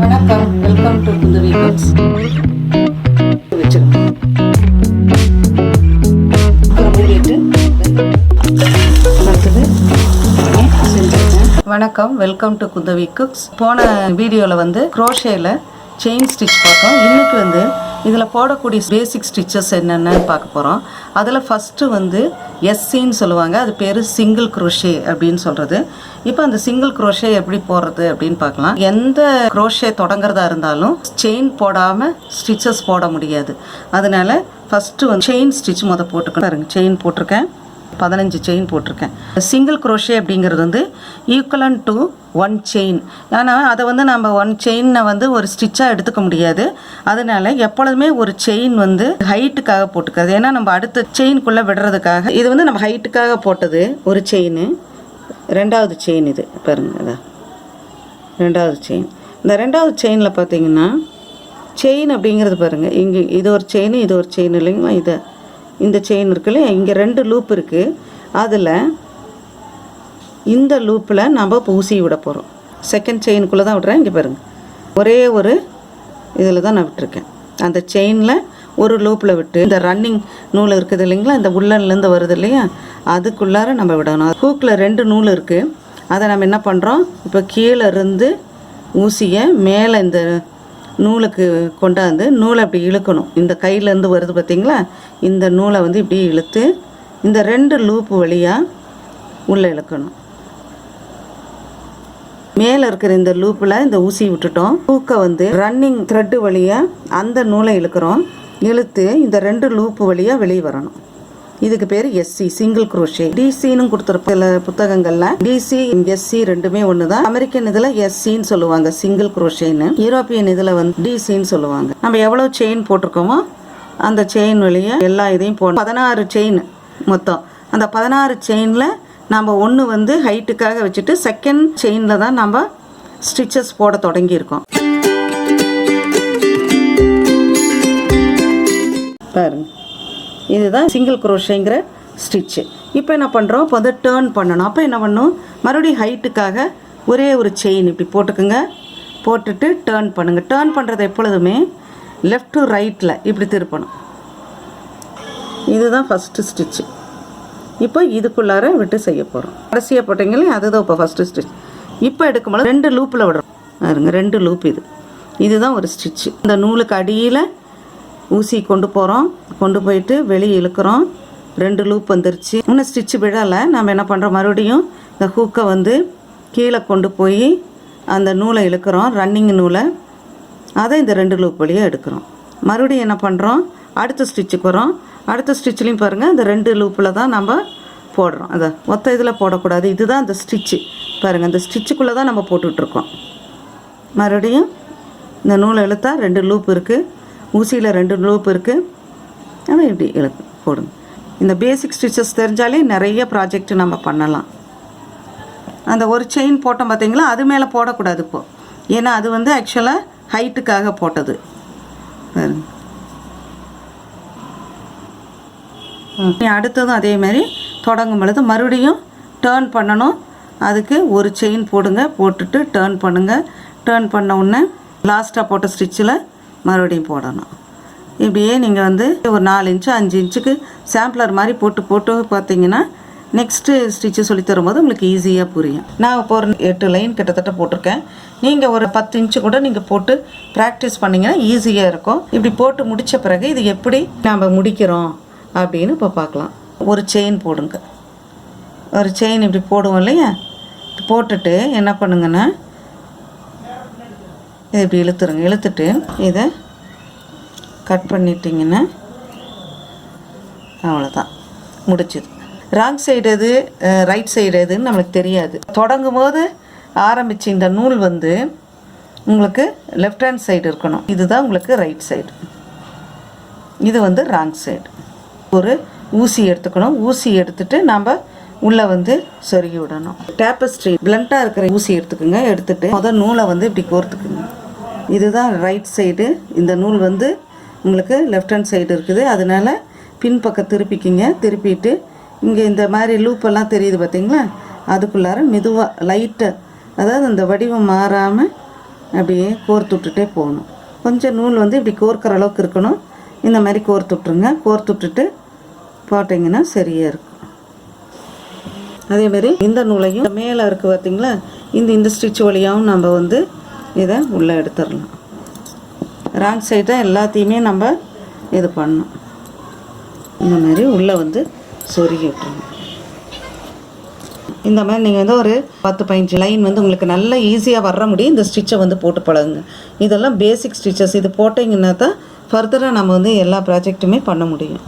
வணக்கம், welcome to Kundavai bugs. வணக்கம், welcome to Kundavai cooks. போன வீடியோவில் வந்து குரோஷேல செயின் ஸ்டிச் பார்த்தோம். இன்றைக்கி வந்து இதில் போடக்கூடிய பேசிக் ஸ்டிச்சஸ் என்னென்னு பார்க்க போகிறோம். அதில் ஃபஸ்ட்டு வந்து எஸ்சின்னு சொல்லுவாங்க, அது பேர் சிங்கிள் குரோஷே அப்படின்னு சொல்கிறது. இப்போ அந்த சிங்கிள் குரோஷே எப்படி போடுறது அப்படின்னு பார்க்கலாம். எந்த குரோஷே தொடங்குறதா இருந்தாலும் செயின் போடாமல் ஸ்டிச்சஸ் போட முடியாது. அதனால் ஃபஸ்ட்டு வந்து செயின் ஸ்டிச் போட்டுக்கணும். பாருங்க, செயின் போட்டிருக்கேன், 15 செயின் போட்டிருக்கேன். சிங்கிள் குரோஷே அப்படிங்கிறது வந்து ஈக்குவலன் டு 1 செயின். ஆனால் அதை வந்து நம்ம 1 செயினை வந்து ஒரு ஸ்டிச்சாக எடுத்துக்க முடியாது. அதனால எப்பொழுதுமே ஒரு செயின் வந்து ஹைட்டுக்காக போட்டுக்கிறது. ஏன்னா நம்ம அடுத்த செயின்குள்ளே விடுறதுக்காக. இது வந்து நம்ம ஹைட்டுக்காக போட்டது ஒரு செயின். ரெண்டாவது செயின் இது பாருங்க, அதான் ரெண்டாவது செயின். இந்த ரெண்டாவது செயினில் பார்த்தீங்கன்னா செயின் அப்படிங்கிறது பாருங்கள், இங்கே இது ஒரு செயின், இது ஒரு செயின் இல்லைங்களா. இந்த செயின் இருக்குல்ல, இங்கே 2 லூப் இருக்குது. அதில் இந்த லூப்பில் நம்ம ஊசி விட போகிறோம். செகண்ட் செயினுக்குள்ளே தான் விடுறேன். இங்கே பாருங்கள், ஒரே ஒரு இதில் தான் நான் விட்டுருக்கேன். அந்த செயினில் ஒரு லூப்பில் விட்டு இந்த ரன்னிங் நூல் இருக்குது இல்லைங்களா, இந்த உள்ளன்லேருந்து வருது இல்லையா, அதுக்குள்ளார நம்ம விடணும். ஹூக்கில் 2 நூல் இருக்குது. அதை நம்ம என்ன பண்ணுறோம், இப்போ கீழே இருந்து ஊசியை மேலே இந்த நூலுக்கு கொண்டாந்து நூலை அப்படி இழுக்கணும். இந்த கையிலேருந்து வருது பார்த்திங்களா, இந்த நூலை வந்து இப்படி இழுத்து இந்த 2 லூப்பு வழியாக உள்ளே இழுக்கணும். மேலே இருக்கிற இந்த லூப்பில் இந்த ஊசி விட்டுட்டோம். ஹூக்கை வந்து ரன்னிங் த்ரெட்டு வழியாக அந்த நூலை இழுக்கிறோம். இழுத்து இந்த 2 லூப்பு வழியாக வெளியே வரணும். இதுக்கு பேர் எஸ்சி, சிங்கிள் குரோஷே. டிசின்னு கொடுத்துருப்ப சில புத்தகங்களில் டிசி எஸ்சி ரெண்டுமே ஒன்று தான். அமெரிக்கன் இதில் எஸ்சின்னு சொல்லுவாங்க சிங்கிள் குரோஷேன்னு. யூரோப்பியன் இதில் வந்து டிசின்னு சொல்லுவாங்க. நம்ம எவ்வளோ செயின் போட்டிருக்கோமோ அந்த செயின் வழியாக எல்லா இதையும் போடணும். 16 செயின் மொத்தம். அந்த 16 செயினில் நம்ம ஒன்று வந்து ஹைட்டுக்காக வச்சுட்டு செகண்ட் செயினில் தான் நம்ம ஸ்டிச்சஸ் போட தொடங்கியிருக்கோம். பாருங்க, இதுதான் சிங்கிள் குரோஷேங்கிற ஸ்டிச்சு. இப்போ என்ன பண்ணுறோம், இப்போ வந்து டேர்ன் பண்ணணும். அப்போ என்ன பண்ணணும், மறுபடியும் ஹைட்டுக்காக ஒரே ஒரு செயின் இப்படி போட்டுக்குங்க. போட்டுட்டு டேர்ன் பண்ணுங்கள். டேர்ன் பண்ணுறது எப்பொழுதுமே லெஃப்ட் டு ரைட்டில் இப்படி திருப்பணும். இதுதான் ஃபஸ்ட்டு ஸ்டிச்சு. இப்போ இதுக்குள்ளார விட்டு செய்ய போகிறோம். கடைசியாக போட்டிங்களே, அதுதான் இப்போ ஃபஸ்ட்டு ஸ்டிச். இப்போ எடுக்கும்போது 2 லூப்பில் விடுறோம். பாருங்க, 2 லூப். இதுதான் ஒரு ஸ்டிச்சு. இந்த நூலுக்கு அடியில் ஊசி கொண்டு போகிறோம். கொண்டு போயிட்டு வெளியே இழுக்கிறோம். 2 லூப் வந்துருச்சு. இன்னும் ஸ்டிச்சு விடலை. நம்ம என்ன பண்ணுறோம், மறுபடியும் இந்த ஹூக்கை வந்து கீழே கொண்டு போய் அந்த நூலை இழுக்கிறோம், ரன்னிங் நூலை. அதை இந்த 2 லூப் வழியாக எடுக்கிறோம். மறுபடியும் என்ன பண்ணுறோம், அடுத்த ஸ்டிச்சுக்கு வரோம். அடுத்த ஸ்டிச்லேயும் பாருங்கள், இந்த 2 லூப்பில் தான் நம்ம போடுறோம். அதை மொத்த இதில் போடக்கூடாது. இதுதான் அந்த ஸ்டிச்சு. பாருங்கள், அந்த ஸ்டிச்சுக்குள்ளே தான் நம்ம போட்டுட்ருக்கோம். மறுபடியும் இந்த நூலை இழுத்தா 2 லூப் இருக்குது. ஊசியில் 2 லூப் இருக்குது. ஆனால் இப்படி போடுங்க. இந்த பேசிக் ஸ்டிச்சஸ் தெரிஞ்சாலே நிறைய ப்ராஜெக்ட் நம்ம பண்ணலாம். அந்த ஒரு செயின் போட்டோம் பார்த்தீங்களா, அது மேலே போடக்கூடாது இப்போது. ஏன்னா அது வந்து ஆக்சுவலாக ஹைட்டுக்காக போட்டது. அடுத்ததும் அதே மாதிரி தொடங்கும் பொழுது மறுபடியும் டேர்ன் பண்ணணும். அதுக்கு ஒரு செயின் போடுங்க. போட்டுட்டு டேர்ன் பண்ணுங்கள். டேர்ன் பண்ண உடனே லாஸ்ட்டாக போட்ட ஸ்டிச்சில் மறுபடியும் போடணும். இப்படியே நீங்கள் வந்து ஒரு 4 இன்ச்சு 5 இன்ச்சுக்கு சாம்பிளர் மாதிரி போட்டு பார்த்தீங்கன்னா நெக்ஸ்ட்டு ஸ்டிச்சு சொல்லி தரும்போது உங்களுக்கு ஈஸியாக புரியும். நான் இப்போ ஒரு 8 லைன் கிட்டத்தட்ட போட்டிருக்கேன். நீங்கள் ஒரு 10 இன்ச்சு கூட நீங்கள் போட்டு ப்ராக்டிஸ் பண்ணிங்கன்னா ஈஸியாக இருக்கும். இப்படி போட்டு முடித்த பிறகு இது எப்படி நாம் முடிக்கிறோம் அப்படின்னு இப்போ பார்க்கலாம். ஒரு செயின் போடுங்க. ஒரு செயின் இப்படி போடுவோம் இல்லையா, போட்டுட்டு என்ன பண்ணுங்கன்னா இதை இப்படி இழுத்துருங்க. இழுத்துட்டு இதை கட் பண்ணிட்டிங்கன்னா அவ்வளோதான், முடிச்சுது. ராங் சைடு எது ரைட் சைடு எதுன்னு நம்மளுக்கு தெரியாது. தொடங்கும் போது ஆரம்பித்து இந்த நூல் வந்து உங்களுக்கு லெஃப்ட் ஹேண்ட் சைடு இருக்கணும். இதுதான் உங்களுக்கு ரைட் சைடு. இது வந்து ராங் சைடு. ஒரு ஊசி எடுத்துக்கணும். ஊசி எடுத்துகிட்டு நம்ம உள்ளே வந்து சொருகி விடணும். டேப்பஸ்ட்ரி பிளண்ட்டாக இருக்கிற ஊசி எடுத்துக்கோங்க. எடுத்துகிட்டு முதல் நூலை வந்து இப்படி கோர்த்துக்குங்க. இதுதான் ரைட் சைடு. இந்த நூல் வந்து உங்களுக்கு லெஃப்ட் ஹேண்ட் சைடு இருக்குது. அதனால் பின்பக்கம் திருப்பிக்கிங்க. திருப்பிட்டு இங்கே இந்த மாதிரி லூப்பெல்லாம் தெரியுது பார்த்தீங்களா, அதுக்குள்ளார மெதுவாக லைட்டாக, அதாவது அந்த வடிவம் மாறாமல் அப்படியே கோர்த்து விட்டுட்டே போகணும். கொஞ்சம் நூல் வந்து இப்படி கோர்க்கிற அளவுக்கு இருக்கணும். இந்த மாதிரி கோர்த்து விட்ருங்க. கோர்த்து விட்டுட்டு போட்டிங்கன்னா சரியாக இருக்கும். அதேமாரி இந்த நூலையும் மேலே இருக்குது பார்த்திங்களா, இந்த ஸ்டிச் வழியாகவும் நம்ம வந்து இதை உள்ளே எடுத்துடலாம். ராங் சைடாக எல்லாத்தையுமே நம்ம இது பண்ணணும். இந்த மாதிரி உள்ளே வந்து சொருகி விட்டுருங்க. இந்த மாதிரி நீங்கள் வந்து ஒரு 10-15 லைன் வந்து உங்களுக்கு நல்ல ஈஸியாக வர முடியும். இந்த ஸ்டிச்சை வந்து போட்டு பழகுங்க. இதெல்லாம் பேசிக் ஸ்டிச்சஸ். இது போட்டிங்கன்னா தான் ஃபர்தராக நம்ம வந்து எல்லா ப்ராஜெக்ட்டுமே பண்ண முடியும்.